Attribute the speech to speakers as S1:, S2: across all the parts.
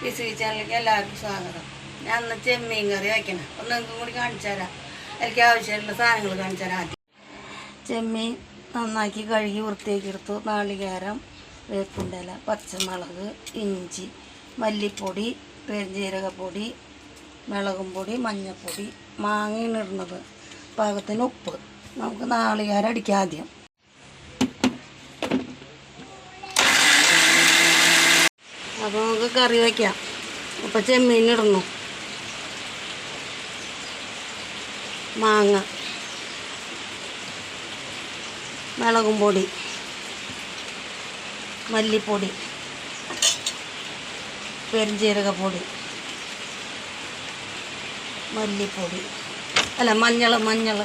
S1: ലിസി ചാനലിലേക്ക് എല്ലാവർക്കും സ്വാഗതം. ഞാൻ ഇന്ന് ചെമ്മീൻ കറി വയ്ക്കണം. ഒന്ന് നിങ്ങൾക്കും കൂടി കാണിച്ചു തരാം. എനിക്ക് ആവശ്യമായിട്ടുള്ള സാധനങ്ങൾ കാണിച്ചു തരാം. ആദ്യം ചെമ്മീൻ നന്നാക്കി കഴുകി വൃത്തിയാക്കി എടുത്തു. നാളികേരം, വേപ്പിൻ്റെ ഇല, പച്ചമുളക്, ഇഞ്ചി, മല്ലിപ്പൊടി, പെരുംജീരകപ്പൊടി, മുളകും പൊടി, മഞ്ഞൾപ്പൊടി, മാങ്ങയാണ് ഇടുന്നത്, പാകത്തിന് ഉപ്പ്. നമുക്ക് നാളികേരം അടിക്കാം ആദ്യം. അപ്പോൾ നമുക്ക് കറി വയ്ക്കാം. അപ്പോൾ ചെമ്മീനിടുന്നു, മാങ്ങ, മുളകും പൊടി, മല്ലിപ്പൊടി, പെരുംജീരകപ്പൊടി, മല്ലിപ്പൊടി അല്ല മഞ്ഞൾ,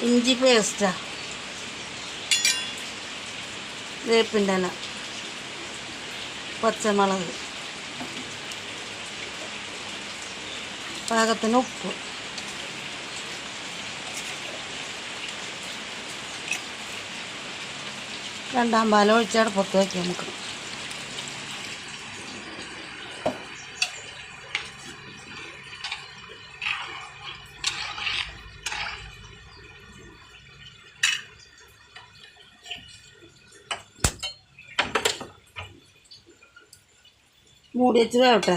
S1: ഇഞ്ചി പേസ്റ്റാ, വേപ്പിൻ്റെ ഇല, പച്ചമുളക്, പാകത്തിന് ഉപ്പ്. രണ്ടാം പാലം ഒഴിച്ച് അടുപ്പത്ത് വയ്ക്കാം നമുക്ക്. മൂടി വെച്ച് വേവട്ടെ.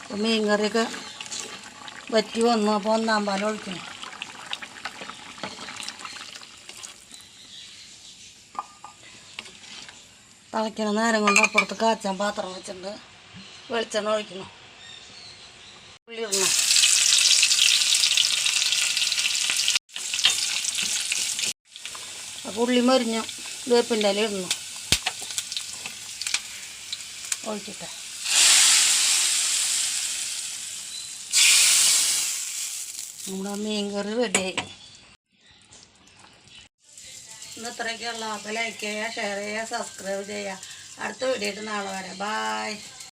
S1: അപ്പോൾ മീൻ കറിയൊക്കെ വറ്റി വന്നു. അപ്പോൾ ഒന്നാം പാലം ഒഴിക്കണം. തിളയ്ക്കണ നേരം കൊണ്ട് അപ്പുറത്ത് കാച്ചാൻ പാത്രം വെച്ചിട്ടുണ്ട്. വെളിച്ചെണ്ണ ഒഴിക്കണം. ഉള്ളി ഇടണം. അപ്പോൾ ഉള്ളി മരിഞ്ഞു. വേപ്പിൻ്റെ ഇല ഇടണം. ഒഴിച്ചിട്ട് നമ്മുടെ മീൻ കറി റെഡിയായി. ഇന്ന് ഇത്രയൊക്കെയുള്ള. അപ്പോൾ ലൈക്ക് ചെയ്യുക, ഷെയർ ചെയ്യുക, സബ്സ്ക്രൈബ് ചെയ്യുക. അടുത്ത വീഡിയോ ആയിട്ട് നാളെ വരാം. ബായ്.